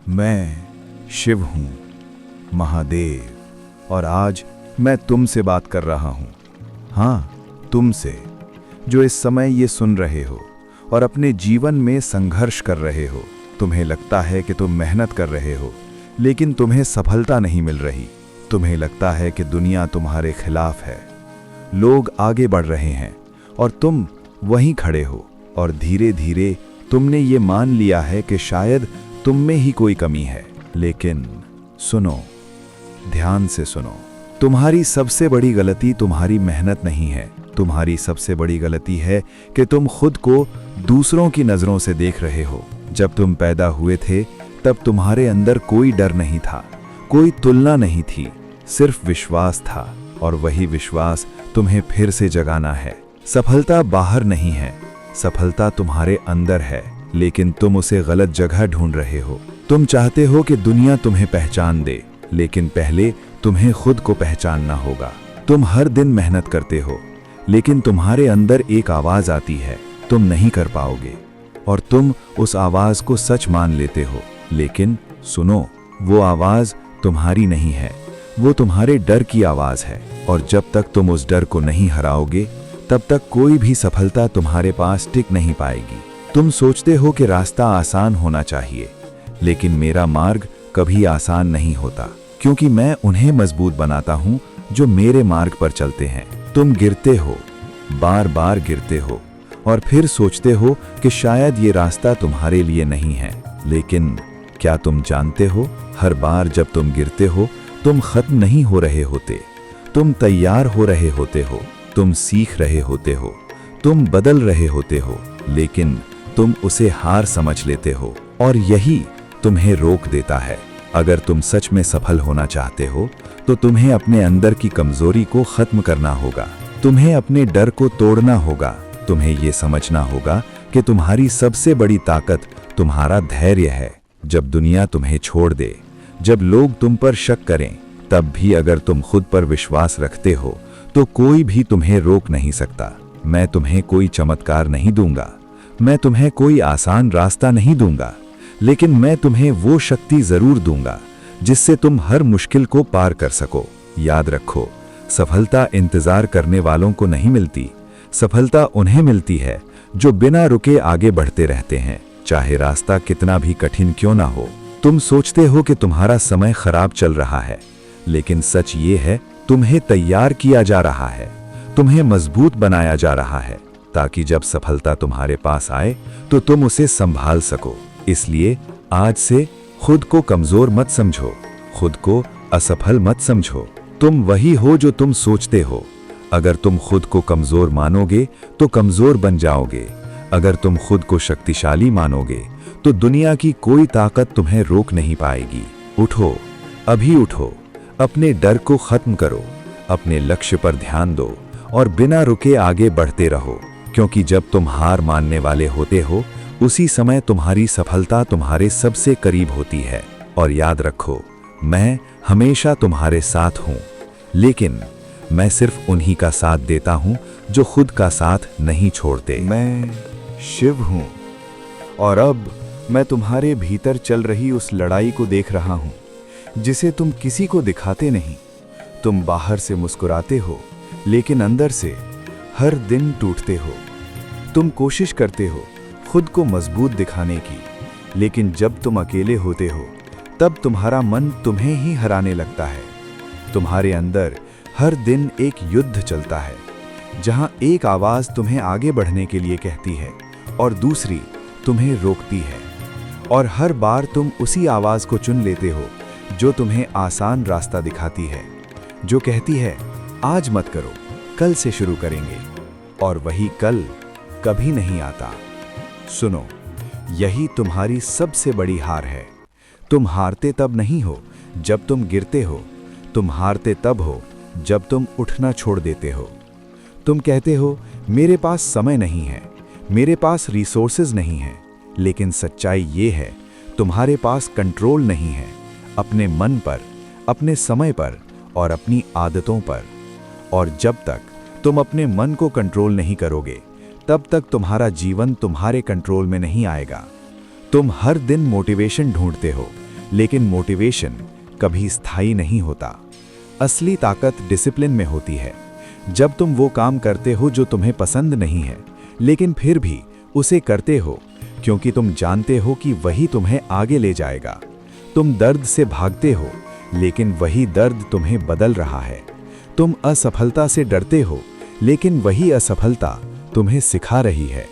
मैं शिव हूँ, महादेव, और आज मैं तुमसे बात कर रहा हूँ। हाँ, तुमसे जो इस समय ये सुन रहे हो और अपने जीवन में संघर्ष कर रहे हो। तुम्हें लगता है कि तुम मेहनत कर रहे हो, लेकिन तुम्हें सफलता नहीं मिल रही। तुम्हें लगता है कि दुनिया तुम्हारे खिलाफ है, लोग आगे बढ़ रहे हैं और तुम वहीं खड़े हो, और धीरे धीरे तुमने ये मान लिया है कि शायद तुम में ही कोई कमी है। लेकिन सुनो, ध्यान से सुनो, तुम्हारी सबसे बड़ी गलती तुम्हारी मेहनत नहीं है। तुम्हारी सबसे बड़ी गलती है कि तुम खुद को दूसरों की नज़रों से देख रहे हो। जब तुम पैदा हुए थे तब तुम्हारे अंदर कोई डर नहीं था, कोई तुलना नहीं थी, सिर्फ विश्वास था, और वही विश्वास तुम्हें फिर से जगाना है। सफलता बाहर नहीं है, सफलता तुम्हारे अंदर है, लेकिन तुम उसे गलत जगह ढूंढ रहे हो। तुम चाहते हो कि दुनिया तुम्हें पहचान दे, लेकिन पहले तुम्हें खुद को पहचानना होगा। तुम हर दिन मेहनत करते हो, लेकिन तुम्हारे अंदर एक आवाज आती है, तुम नहीं कर पाओगे, और तुम उस आवाज को सच मान लेते हो। लेकिन सुनो, वो आवाज तुम्हारी नहीं है, वो तुम्हारे डर की आवाज है, और जब तक तुम उस डर को नहीं हराओगे तब तक कोई भी सफलता तुम्हारे पास टिक नहीं पाएगी। तुम सोचते हो कि रास्ता आसान होना चाहिए, लेकिन मेरा मार्ग कभी आसान नहीं होता, क्योंकि मैं उन्हें मजबूत बनाता हूँ जो मेरे मार्ग पर चलते हैं। तुम गिरते हो, बार बार गिरते हो, और फिर सोचते हो कि शायद ये रास्ता तुम्हारे लिए नहीं है। लेकिन क्या तुम जानते हो, हर बार जब तुम गिरते हो तुम खत्म नहीं हो रहे होते, तुम तैयार हो रहे होते हो, तुम सीख रहे होते हो, तुम बदल रहे होते हो, लेकिन तुम उसे हार समझ लेते हो, और यही तुम्हें रोक देता है। अगर तुम सच में सफल होना चाहते हो तो तुम्हें अपने अंदर की कमजोरी को खत्म करना होगा, तुम्हें अपने डर को तोड़ना होगा, तुम्हें ये समझना होगा कि तुम्हारी सबसे बड़ी ताकत तुम्हारा धैर्य है। जब दुनिया तुम्हें छोड़ दे, जब लोग तुम पर शक करें, तब भी अगर तुम खुद पर विश्वास रखते हो तो कोई भी तुम्हें रोक नहीं सकता। मैं तुम्हें कोई चमत्कार नहीं दूंगा, मैं तुम्हें कोई आसान रास्ता नहीं दूंगा, लेकिन मैं तुम्हें वो शक्ति जरूर दूंगा जिससे तुम हर मुश्किल को पार कर सको। याद रखो, सफलता इंतजार करने वालों को नहीं मिलती, सफलता उन्हें मिलती है जो बिना रुके आगे बढ़ते रहते हैं, चाहे रास्ता कितना भी कठिन क्यों ना हो। तुम सोचते हो कि तुम्हारा समय खराब चल रहा है, लेकिन सच ये है, तुम्हें तैयार किया जा रहा है, तुम्हें मजबूत बनाया जा रहा है, ताकि जब सफलता तुम्हारे पास आए तो तुम उसे संभाल सको। इसलिए आज से खुद को कमजोर मत समझो, खुद को असफल मत समझो। तुम वही हो जो तुम सोचते हो। अगर तुम खुद को कमजोर मानोगे तो कमजोर बन जाओगे। अगर तुम खुद को शक्तिशाली मानोगे तो दुनिया की कोई ताकत तुम्हें रोक नहीं पाएगी। उठो, अभी उठो, अपने डर को खत्म करो, अपने लक्ष्य पर ध्यान दो, और बिना रुके आगे बढ़ते रहो, क्योंकि जब तुम हार मानने वाले होते हो उसी समय तुम्हारी सफलता तुम्हारे सबसे करीब होती है। और याद रखो, मैं हमेशा तुम्हारे साथ हूँ, लेकिन मैं सिर्फ उन्हीं का साथ देता हूँ जो खुद का साथ नहीं छोड़ते। मैं शिव हूँ, और अब मैं तुम्हारे भीतर चल रही उस लड़ाई को देख रहा हूँ जिसे तुम किसी को दिखाते नहीं। तुम बाहर से मुस्कुराते हो, लेकिन अंदर से हर दिन टूटते हो। तुम कोशिश करते हो खुद को मजबूत दिखाने की, लेकिन जब तुम अकेले होते हो तब तुम्हारा मन तुम्हें ही हराने लगता है। तुम्हारे अंदर हर दिन एक युद्ध चलता है, जहां एक आवाज तुम्हें आगे बढ़ने के लिए कहती है और दूसरी तुम्हें रोकती है, और हर बार तुम उसी आवाज को चुन लेते हो जो तुम्हें आसान रास्ता दिखाती है, जो कहती है आज मत करो, कल से शुरू करेंगे, और वही कल कभी नहीं आता। सुनो, यही तुम्हारी सबसे बड़ी हार है। तुम हारते तब नहीं हो जब तुम गिरते हो, तुम हारते तब हो जब तुम उठना छोड़ देते हो। तुम कहते हो मेरे पास समय नहीं है, मेरे पास रिसोर्सेज नहीं है, लेकिन सच्चाई ये है, तुम्हारे पास कंट्रोल नहीं है अपने मन पर, अपने समय पर और अपनी आदतों पर। और जब तक तुम अपने मन को कंट्रोल नहीं करोगे, तब तक तुम्हारा जीवन तुम्हारे कंट्रोल में नहीं आएगा। तुम हर दिन मोटिवेशन ढूंढते हो, लेकिन मोटिवेशन कभी स्थायी नहीं होता। असली ताकत डिसिप्लिन में होती है। जब तुम वो काम करते हो जो तुम्हें पसंद नहीं है, लेकिन फिर भी उसे करते हो क्योंकि तुम जानते हो कि वही तुम्हें आगे ले जाएगा। तुम दर्द से भागते हो, लेकिन वही दर्द तुम्हें बदल रहा है। तुम असफलता से डरते हो, लेकिन वही असफलता तुम्हें सिखा रही है।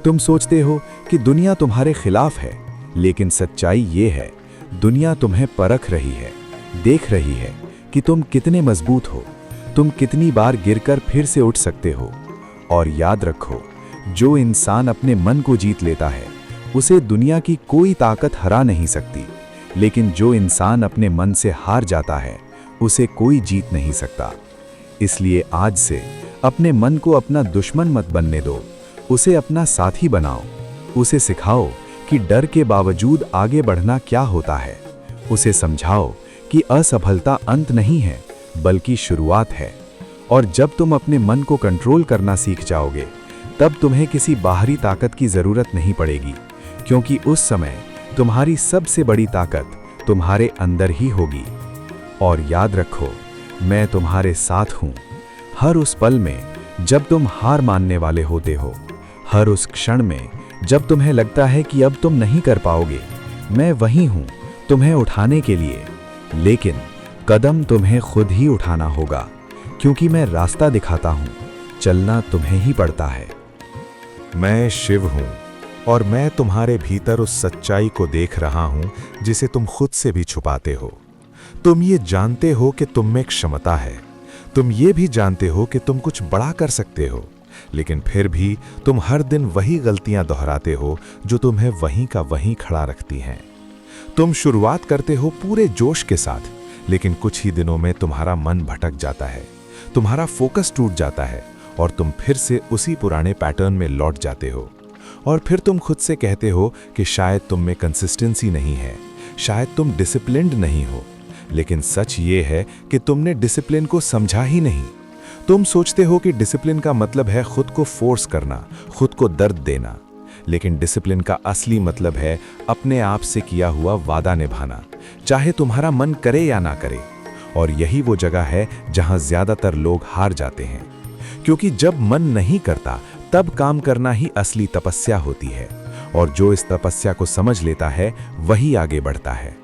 तुम सोचते हो कि दुनिया तुम्हारे खिलाफ है, लेकिन सच्चाई ये है, दुनिया तुम्हें परख रही है, देख रही है कि तुम कितने मजबूत हो, तुम कितनी बार गिरकर फिर से उठ सकते हो। और याद रखो, जो इंसान अपने मन को जीत लेता है, उसे दुनिया की कोई ताकत हरा नहीं सकती, लेकिन जो इंसान अपने मन से हार जाता है, उसे कोई जीत नहीं सकता। इसलिए आज से अपने मन को अपना दुश्मन मत बनने दो, उसे अपना साथी बनाओ। उसे सिखाओ कि डर के बावजूद आगे बढ़ना क्या होता है। उसे समझाओ कि असफलता अंत नहीं है, बल्कि शुरुआत है। और जब तुम अपने मन को कंट्रोल करना सीख जाओगे, तब तुम्हें किसी बाहरी ताकत की ज़रूरत नहीं पड़ेगी, क्योंकि उस समय तुम्हारी सबसे बड़ी ताकत तुम्हारे अंदर ही होगी। और याद रखो, मैं तुम्हारे साथ हूँ। हर उस पल में जब तुम हार मानने वाले होते हो, हर उस क्षण में जब तुम्हें लगता है कि अब तुम नहीं कर पाओगे, मैं वहीं हूँ तुम्हें उठाने के लिए। लेकिन कदम तुम्हें खुद ही उठाना होगा, क्योंकि मैं रास्ता दिखाता हूँ, चलना तुम्हें ही पड़ता है। मैं शिव हूँ और मैं तुम्हारे भीतर उस सच्चाई को देख रहा हूँ जिसे तुम खुद से भी छुपाते हो। तुम ये जानते हो कि तुम में क्षमता है, तुम ये भी जानते हो कि तुम कुछ बड़ा कर सकते हो, लेकिन फिर भी तुम हर दिन वही गलतियां दोहराते हो जो तुम्हें वहीं का वहीं खड़ा रखती हैं। तुम शुरुआत करते हो पूरे जोश के साथ, लेकिन कुछ ही दिनों में तुम्हारा मन भटक जाता है, तुम्हारा फोकस टूट जाता है और तुम फिर से उसी पुराने पैटर्न में लौट जाते हो। और फिर तुम खुद से कहते हो कि शायद तुम में कंसिस्टेंसी नहीं है, शायद तुम डिसिप्लिन्ड नहीं हो। लेकिन सच ये है कि तुमने डिसिप्लिन को समझा ही नहीं। तुम सोचते हो कि डिसिप्लिन का मतलब है खुद को फोर्स करना, खुद को दर्द देना, लेकिन डिसिप्लिन का असली मतलब है अपने आप से किया हुआ वादा निभाना, चाहे तुम्हारा मन करे या ना करे। और यही वो जगह है जहां ज्यादातर लोग हार जाते हैं, क्योंकि जब मन नहीं करता तब काम करना ही असली तपस्या होती है। और जो इस तपस्या को समझ लेता है वही आगे बढ़ता है।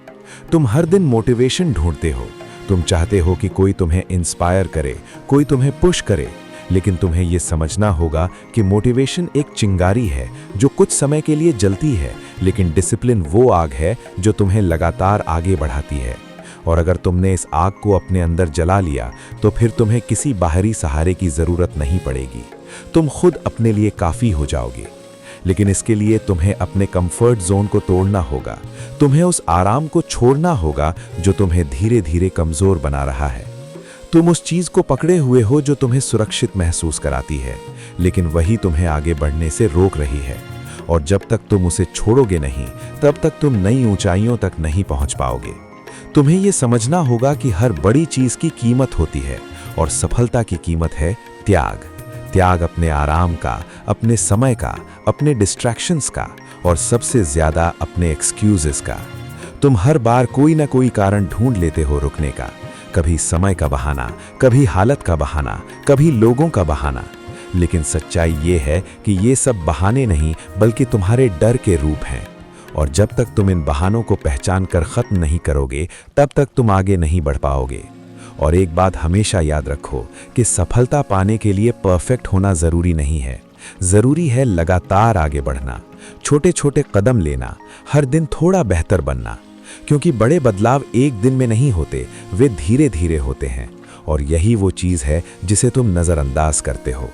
तुम हर दिन मोटिवेशन ढूंढते हो, तुम चाहते हो कि कोई तुम्हें इंस्पायर करे, कोई तुम्हें पुश करे, लेकिन तुम्हें यह समझना होगा कि मोटिवेशन एक चिंगारी है जो कुछ समय के लिए जलती है, लेकिन डिसिप्लिन वो आग है जो तुम्हें लगातार आगे बढ़ाती है। और अगर तुमने इस आग को अपने अंदर जला लिया, तो फिर तुम्हें किसी बाहरी सहारे की जरूरत नहीं पड़ेगी, तुम खुद अपने लिए काफी हो जाओगे। लेकिन इसके लिए तुम्हें अपने कंफर्ट जोन को तोड़ना होगा, तुम्हें उस आराम को छोड़ना होगा जो तुम्हें धीरे धीरे कमजोर बना रहा है। तुम उस चीज को पकड़े हुए हो जो तुम्हें सुरक्षित महसूस कराती है, लेकिन वही तुम्हें आगे बढ़ने से रोक रही है। और जब तक तुम उसे छोड़ोगे नहीं, तब तक तुम नई ऊंचाइयों तक नहीं पहुंच पाओगे। तुम्हें यह समझना होगा कि हर बड़ी चीज की कीमत होती है, और सफलता की कीमत है त्याग। त्याग अपने आराम का, अपने समय का, अपने डिस्ट्रैक्शंस का, और सबसे ज्यादा अपने एक्सक्यूजेस का। तुम हर बार कोई ना कोई कारण ढूंढ लेते हो रुकने का, कभी समय का बहाना, कभी हालत का बहाना, कभी लोगों का बहाना। लेकिन सच्चाई ये है कि ये सब बहाने नहीं, बल्कि तुम्हारे डर के रूप हैं। और जब तक तुम इन बहानों को पहचान कर खत्म नहीं करोगे, तब तक तुम आगे नहीं बढ़ पाओगे। और एक बात हमेशा याद रखो कि सफलता पाने के लिए परफेक्ट होना जरूरी नहीं है, जरूरी है लगातार आगे बढ़ना, छोटे छोटे कदम लेना, हर दिन थोड़ा बेहतर बनना। क्योंकि बड़े बदलाव एक दिन में नहीं होते, वे धीरे धीरे होते हैं। और यही वो चीज़ है जिसे तुम नज़रअंदाज करते हो।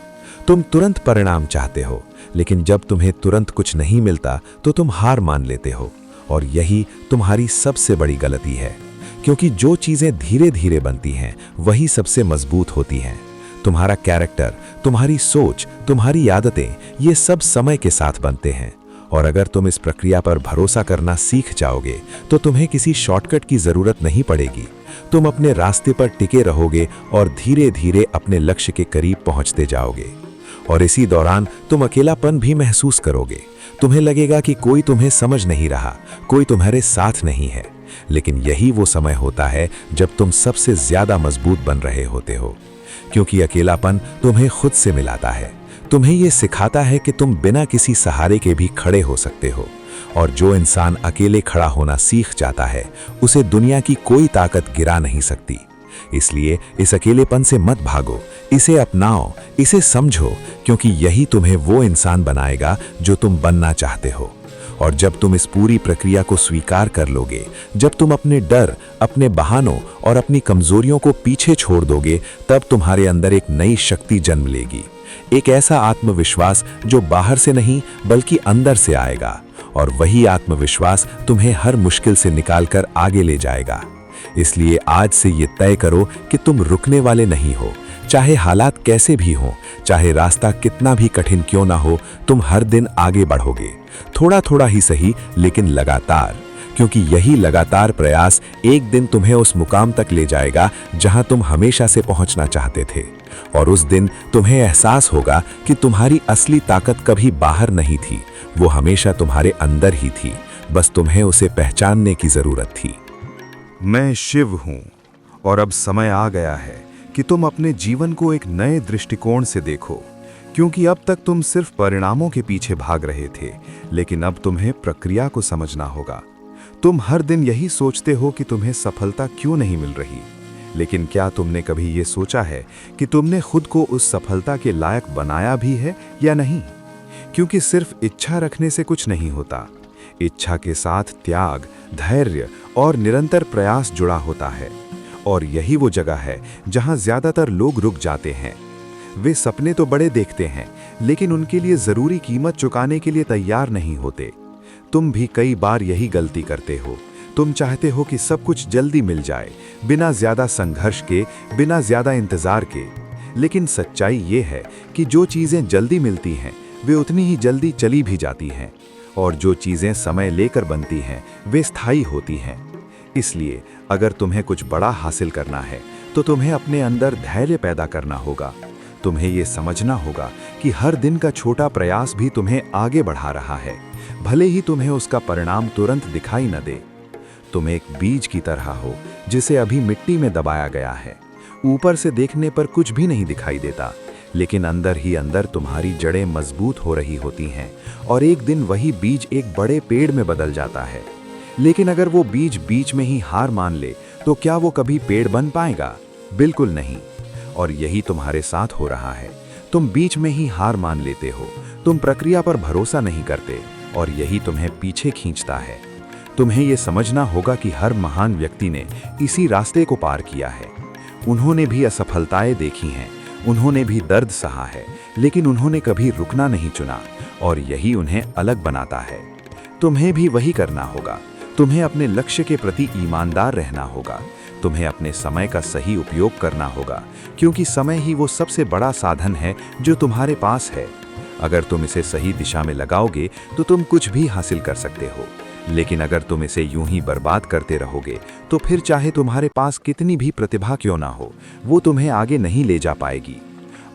तुम तुरंत परिणाम चाहते हो, लेकिन जब तुम्हें तुरंत कुछ नहीं मिलता तो तुम हार मान लेते हो। और यही तुम्हारी सबसे बड़ी गलती है, क्योंकि जो चीज़ें धीरे धीरे बनती हैं वही सबसे मजबूत होती हैं। तुम्हारा कैरेक्टर, तुम्हारी सोच, तुम्हारी आदतें, ये सब समय के साथ बनते हैं। और अगर तुम इस प्रक्रिया पर भरोसा करना सीख जाओगे, तो तुम्हें किसी शॉर्टकट की जरूरत नहीं पड़ेगी। तुम अपने रास्ते पर टिके रहोगे और धीरे धीरे अपने लक्ष्य के करीब पहुंचते जाओगे। और इसी दौरान तुम अकेलापन भी महसूस करोगे। तुम्हें लगेगा कि कोई तुम्हें समझ नहीं रहा, कोई तुम्हारे साथ नहीं है। लेकिन यही वो समय होता है जब तुम सबसे ज्यादा मजबूत बन रहे होते हो, क्योंकि अकेलापन तुम्हें खुद से मिलाता है, तुम्हें ये सिखाता है कि तुम बिना किसी सहारे के भी खड़े हो सकते हो। और जो इंसान अकेले खड़ा होना सीख जाता है, उसे दुनिया की कोई ताकत गिरा नहीं सकती। इसलिए इस अकेलेपन से मत भागो, इसे अपनाओ, इसे समझो, क्योंकि यही तुम्हें वो इंसान बनाएगा जो तुम बनना चाहते हो। और जब तुम इस पूरी प्रक्रिया को स्वीकार कर लोगे, जब तुम अपने डर, अपने बहानों और अपनी कमजोरियों को पीछे छोड़ दोगे, तब तुम्हारे अंदर एक नई शक्ति जन्म लेगी, एक ऐसा आत्मविश्वास जो बाहर से नहीं बल्कि अंदर से आएगा। और वही आत्मविश्वास तुम्हें हर मुश्किल से निकालकर आगे ले जाएगा। इसलिए आज से ये तय करो कि तुम रुकने वाले नहीं हो, चाहे हालात कैसे भी हों, चाहे रास्ता कितना भी कठिन क्यों ना हो, तुम हर दिन आगे बढ़ोगे, थोड़ा थोड़ा ही सही लेकिन लगातार, क्योंकि यही लगातार प्रयास एक दिन तुम्हें उस मुकाम तक ले जाएगा जहां तुम हमेशा से पहुंचना चाहते थे। और उस दिन तुम्हें एहसास होगा कि तुम्हारी असली ताकत कभी बाहर नहीं थी, वो हमेशा तुम्हारे अंदर ही थी, बस तुम्हें उसे पहचानने की जरूरत थी। मैं शिव हूं और अब समय आ गया है कि तुम अपने जीवन को एक नए दृष्टिकोण से देखो, क्योंकि अब तक तुम सिर्फ परिणामों के पीछे भाग रहे थे, लेकिन अब तुम्हें प्रक्रिया को समझना होगा। तुम हर दिन यही सोचते हो कि तुम्हें सफलता क्यों नहीं मिल रही, लेकिन क्या तुमने कभी ये सोचा है कि तुमने खुद को उस सफलता के लायक बनाया भी है या नहीं? क्योंकि सिर्फ इच्छा रखने से कुछ नहीं होता, इच्छा के साथ त्याग, धैर्य और निरंतर प्रयास जुड़ा होता है। और यही वो जगह है जहां ज्यादातर लोग रुक जाते हैं। वे सपने तो बड़े देखते हैं, लेकिन उनके लिए जरूरी कीमत चुकाने के लिए तैयार नहीं होते। तुम भी कई बार यही गलती करते हो। तुम चाहते हो कि सब कुछ जल्दी मिल जाए, बिना ज्यादा संघर्ष के, बिना ज्यादा इंतजार के। लेकिन सच्चाई ये है कि जो चीजें जल्दी मिलती हैं, वे उतनी ही जल्दी चली भी जाती हैं, और जो चीजें समय लेकर बनती हैं, वे स्थायी होती हैं। इसलिए अगर तुम्हें कुछ बड़ा हासिल करना है, तो तुम्हें अपने अंदर धैर्य पैदा करना होगा। तुम्हें ये समझना होगा कि हर दिन का छोटा प्रयास भी तुम्हें आगे बढ़ा रहा है, भले ही तुम्हें उसका परिणाम तुरंत दिखाई न दे। तुम एक बीज की तरह हो जिसे अभी मिट्टी में दबाया गया है। ऊपर से देखने पर कुछ भी नहीं दिखाई देता, लेकिन अंदर ही अंदर तुम्हारी जड़ें मजबूत हो रही होती हैं, और एक दिन वही बीज एक बड़े पेड़ में बदल जाता है। लेकिन अगर वो बीज बीच में ही हार मान ले, तो क्या वो कभी पेड़ बन पाएगा? बिल्कुल नहीं। और यही तुम्हारे साथ हो रहा है। तुम बीच में ही हार मान लेते हो, तुम प्रक्रिया पर भरोसा नहीं करते, और यही तुम्हें पीछे खींचता है। तुम्हें ये समझना होगा कि हर महान व्यक्ति ने इसी रास्ते को पार किया है। उन्होंने भी असफलताएं देखी हैं, उन्होंने भी दर्द सहा है, लेकिन उन्होंने कभी रुकना नहीं चुना, और यही उन्हें अलग बनाता है। तुम्हें भी वही करना होगा। तुम्हें अपने लक्ष्य के प्रति ईमानदार रहना होगा। तुम्हें अपने समय का सही उपयोग करना होगा, क्योंकि समय ही वो सबसे बड़ा साधन है जो तुम्हारे पास है। अगर तुम इसे सही दिशा में लगाओगे तो तुम कुछ भी हासिल कर सकते हो, लेकिन अगर तुम इसे यूं ही बर्बाद करते रहोगे तो फिर चाहे तुम्हारे पास कितनी भी प्रतिभा क्यों ना हो, वो तुम्हें आगे नहीं ले जा पाएगी।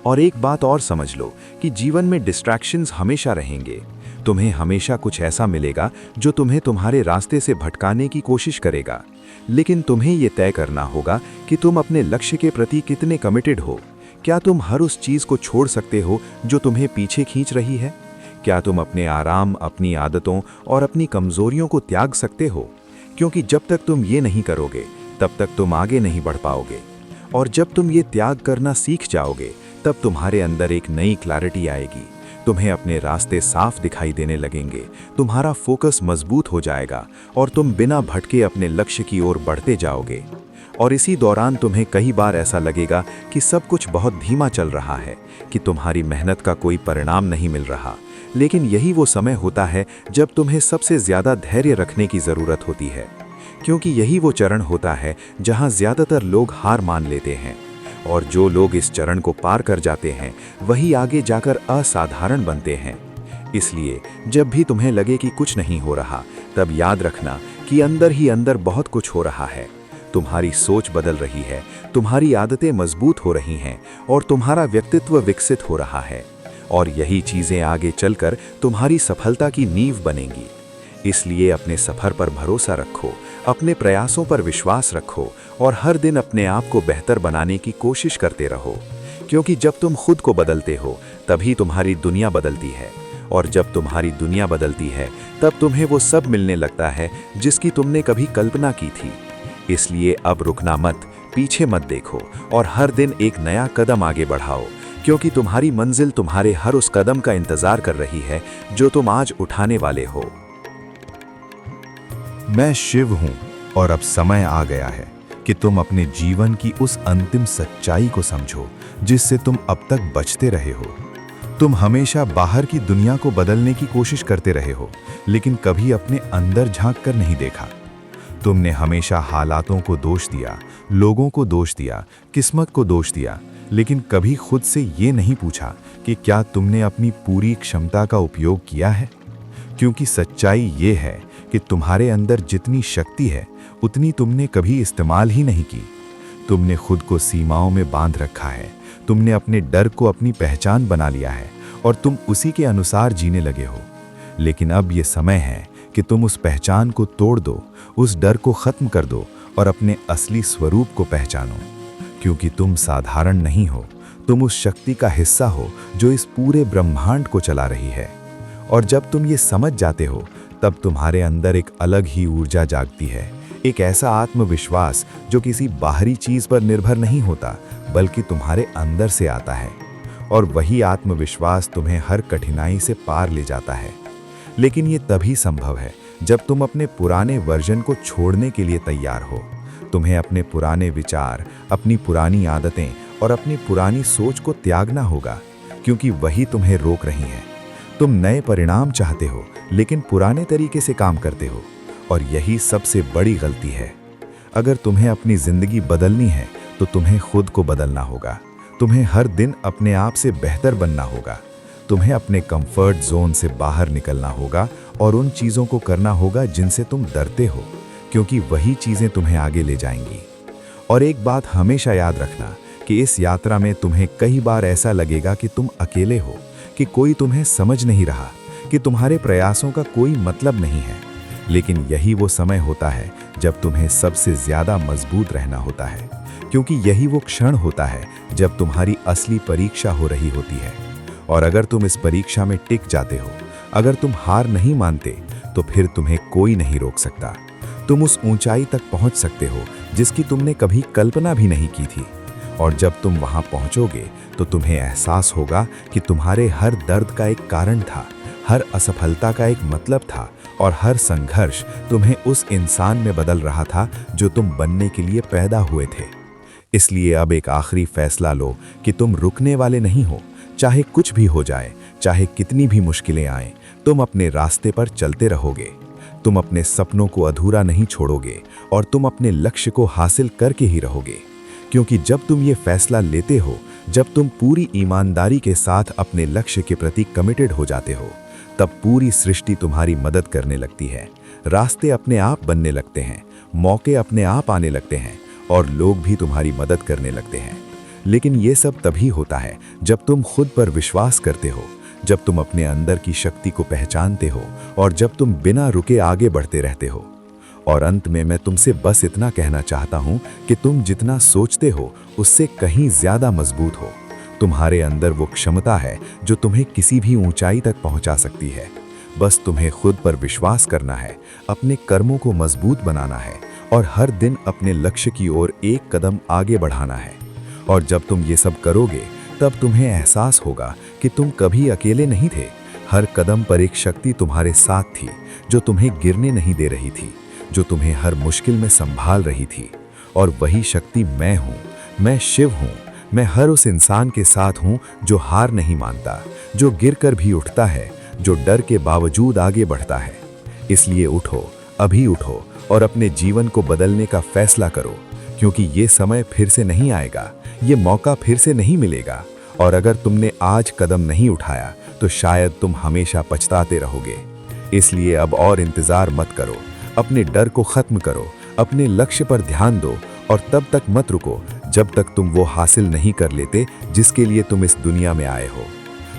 और एक बात और समझ लो कि जीवन में डिस्ट्रैक्शंस हमेशा रहेंगे। तुम्हें हमेशा कुछ ऐसा मिलेगा जो तुम्हें तुम्हारे रास्ते से भटकाने की कोशिश करेगा, लेकिन तुम्हें ये तय करना होगा कि तुम अपने लक्ष्य के प्रति कितने कमिटेड हो। क्या तुम हर उस चीज को छोड़ सकते हो जो तुम्हें पीछे खींच रही है? क्या तुम अपने आराम, अपनी आदतों और अपनी कमजोरियों को त्याग सकते हो? क्योंकि जब तक तुम ये नहीं करोगे, तब तक तुम आगे नहीं बढ़ पाओगे। और जब तुम ये त्याग करना सीख जाओगे, तब तुम्हारे अंदर एक नई क्लैरिटी आएगी। तुम्हें अपने रास्ते साफ दिखाई देने लगेंगे, तुम्हारा फोकस मजबूत हो जाएगा, और तुम बिना भटके अपने लक्ष्य की ओर बढ़ते जाओगे। और इसी दौरान तुम्हें कई बार ऐसा लगेगा कि सब कुछ बहुत धीमा चल रहा है, कि तुम्हारी मेहनत का कोई परिणाम नहीं मिल रहा। लेकिन यही वो समय होता है जब तुम्हें सबसे ज्यादा धैर्य रखने की जरूरत होती है, क्योंकि यही वो चरण होता है जहां ज्यादातर लोग हार मान लेते हैं। और जो लोग इस चरण को पार कर जाते हैं, वही आगे जाकर असाधारण बनते हैं। इसलिए जब भी तुम्हें लगे कि कुछ नहीं हो रहा, तब याद रखना कि अंदर ही अंदर बहुत कुछ हो रहा है। तुम्हारी सोच बदल रही है, तुम्हारी आदतें मजबूत हो रही हैं, और तुम्हारा व्यक्तित्व विकसित हो रहा है। और यही चीजें आगे चलकर तुम्हारी सफलता की नींव बनेंगी। इसलिए अपने सफर पर भरोसा रखो, अपने प्रयासों पर विश्वास रखो और हर दिन अपने आप को बेहतर बनाने की कोशिश करते रहो। क्योंकि जब तुम खुद को बदलते हो तभी तुम्हारी दुनिया बदलती है, और जब तुम्हारी दुनिया बदलती है तब तुम्हें वो सब मिलने लगता है जिसकी तुमने कभी कल्पना की थी। इसलिए अब रुकना मत, पीछे मत देखो और हर दिन एक नया कदम आगे बढ़ाओ, क्योंकि तुम्हारी मंजिल तुम्हारे हर उस कदम का इंतजार कर रही है जो तुम आज उठाने वाले हो। मैं शिव हूं और अब समय आ गया है कि तुम अपने जीवन की उस अंतिम सच्चाई को समझो जिससे तुम अब तक बचते रहे हो। तुम हमेशा बाहर की दुनिया को बदलने की कोशिश करते रहे हो, लेकिन कभी अपने अंदर झांक कर नहीं देखा। तुमने हमेशा हालातों को दोष दिया, लोगों को दोष दिया, किस्मत को दोष दिया, लेकिन कभी खुद से ये नहीं पूछा कि क्या तुमने अपनी पूरी क्षमता का उपयोग किया है। क्योंकि सच्चाई ये है कि तुम्हारे अंदर जितनी शक्ति है उतनी तुमने कभी इस्तेमाल ही नहीं की। तुमने खुद को सीमाओं में बांध रखा है, तुमने अपने डर को अपनी पहचान बना लिया है और तुम उसी के अनुसार जीने लगे हो। लेकिन अब ये समय है कि तुम उस पहचान को तोड़ दो, उस डर को खत्म कर दो और अपने असली स्वरूप को पहचानो। क्योंकि तुम साधारण नहीं हो, तुम उस शक्ति का हिस्सा हो जो इस पूरे ब्रह्मांड को चला रही है। और जब तुम ये समझ जाते हो तब तुम्हारे अंदर एक अलग ही ऊर्जा जागती है, एक ऐसा आत्मविश्वास जो किसी बाहरी चीज पर निर्भर नहीं होता बल्कि तुम्हारे अंदर से आता है। और वही आत्मविश्वास तुम्हें हर कठिनाई से पार ले जाता है। लेकिन ये तभी संभव है जब तुम अपने पुराने वर्जन को छोड़ने के लिए तैयार हो। तुम्हें अपने पुराने विचार, अपनी पुरानी आदतें और अपनी पुरानी सोच को त्यागना होगा, क्योंकि वही तुम्हें रोक रही हैं। तुम नए परिणाम चाहते हो लेकिन पुराने तरीके से काम करते हो, और यही सबसे बड़ी गलती है। अगर तुम्हें अपनी जिंदगी बदलनी है तो तुम्हें खुद को बदलना होगा। तुम्हें हर दिन अपने आप से बेहतर बनना होगा। तुम्हें अपने कंफर्ट जोन से बाहर निकलना होगा और उन चीज़ों को करना होगा जिनसे तुम डरते हो, क्योंकि वही चीज़ें तुम्हें आगे ले जाएंगी। और एक बात हमेशा याद रखना कि इस यात्रा में तुम्हें कई बार ऐसा लगेगा कि तुम अकेले हो, कि कोई तुम्हें समझ नहीं रहा, कि तुम्हारे प्रयासों का कोई मतलब नहीं है। लेकिन यही वो समय होता है जब तुम्हें सबसे ज़्यादा मजबूत रहना होता है, क्योंकि यही वो क्षण होता है जब तुम्हारी असली परीक्षा हो रही होती है। और अगर तुम इस परीक्षा में टिक जाते हो, अगर तुम हार नहीं मानते, तो फिर तुम्हें कोई नहीं रोक सकता। तुम उस ऊंचाई तक पहुंच सकते हो जिसकी तुमने कभी कल्पना भी नहीं की थी। और जब तुम वहां पहुंचोगे तो तुम्हें एहसास होगा कि तुम्हारे हर दर्द का एक कारण था, हर असफलता का एक मतलब था, और हर संघर्ष तुम्हें उस इंसान में बदल रहा था जो तुम बनने के लिए पैदा हुए थे। इसलिए अब एक आखिरी फैसला लो कि तुम रुकने वाले नहीं हो। चाहे कुछ भी हो जाए, चाहे कितनी भी मुश्किलें आएं, तुम अपने रास्ते पर चलते रहोगे। तुम अपने सपनों को अधूरा नहीं छोड़ोगे और तुम अपने लक्ष्य को हासिल करके ही रहोगे। क्योंकि जब तुम ये फैसला लेते हो, जब तुम पूरी ईमानदारी के साथ अपने लक्ष्य के प्रति कमिटेड हो जाते हो, तब पूरी सृष्टि तुम्हारी मदद करने लगती है। रास्ते अपने आप बनने लगते हैं, मौके अपने आप आने लगते हैं और लोग भी तुम्हारी मदद करने लगते हैं। लेकिन ये सब तभी होता है जब तुम खुद पर विश्वास करते हो, जब तुम अपने अंदर की शक्ति को पहचानते हो और जब तुम बिना रुके आगे बढ़ते रहते हो। और अंत में मैं तुमसे बस इतना कहना चाहता हूँ कि तुम जितना सोचते हो उससे कहीं ज़्यादा मजबूत हो। तुम्हारे अंदर वो क्षमता है जो तुम्हें किसी भी ऊंचाई तक पहुंचा सकती है। बस तुम्हें खुद पर विश्वास करना है, अपने कर्मों को मजबूत बनाना है और हर दिन अपने लक्ष्य की ओर एक कदम आगे बढ़ाना है। और जब तुम ये सब करोगे तब तुम्हें एहसास होगा कि तुम कभी अकेले नहीं थे। हर कदम पर एक शक्ति तुम्हारे साथ थी जो तुम्हें गिरने नहीं दे रही थी, जो तुम्हें हर मुश्किल में संभाल रही थी। और वही शक्ति मैं हूँ, मैं शिव हूँ। मैं हर उस इंसान के साथ हूँ जो हार नहीं मानता, जो गिरकर भी उठता है, जो डर के बावजूद आगे बढ़ता है। इसलिए उठो, अभी उठो और अपने जीवन को बदलने का फैसला करो, क्योंकि ये समय फिर से नहीं आएगा, ये मौका फिर से नहीं मिलेगा। और अगर तुमने आज कदम नहीं उठाया तो शायद तुम हमेशा पछताते रहोगे। इसलिए अब और इंतज़ार मत करो, अपने डर को ख़त्म करो, अपने लक्ष्य पर ध्यान दो और तब तक मत रुको जब तक तुम वो हासिल नहीं कर लेते जिसके लिए तुम इस दुनिया में आए हो।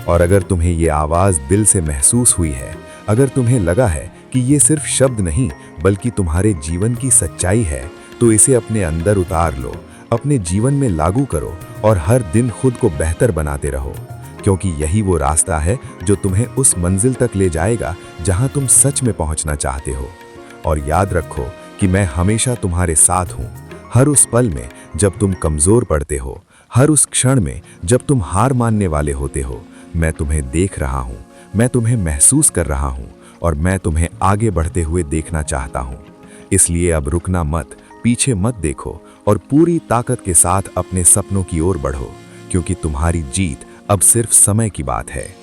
और अगर तुम्हें ये आवाज़ दिल से महसूस हुई है, अगर तुम्हें लगा है कि ये सिर्फ शब्द नहीं बल्कि तुम्हारे जीवन की सच्चाई है, तो इसे अपने अंदर उतार लो, अपने जीवन में लागू करो और हर दिन खुद को बेहतर बनाते रहो, क्योंकि यही वो रास्ता है जो तुम्हें उस मंजिल तक ले जाएगा जहां तुम सच में पहुंचना चाहते हो। और याद रखो कि मैं हमेशा तुम्हारे साथ हूं, हर उस पल में जब तुम कमजोर पड़ते हो, हर उस क्षण में जब तुम हार मानने वाले होते हो। मैं तुम्हें देख रहा हूं, मैं तुम्हें महसूस कर रहा हूं और मैं तुम्हें आगे बढ़ते हुए देखना चाहता हूं। इसलिए अब रुकना मत, पीछे मत देखो और पूरी ताकत के साथ अपने सपनों की ओर बढ़ो, क्योंकि तुम्हारी जीत अब सिर्फ समय की बात है।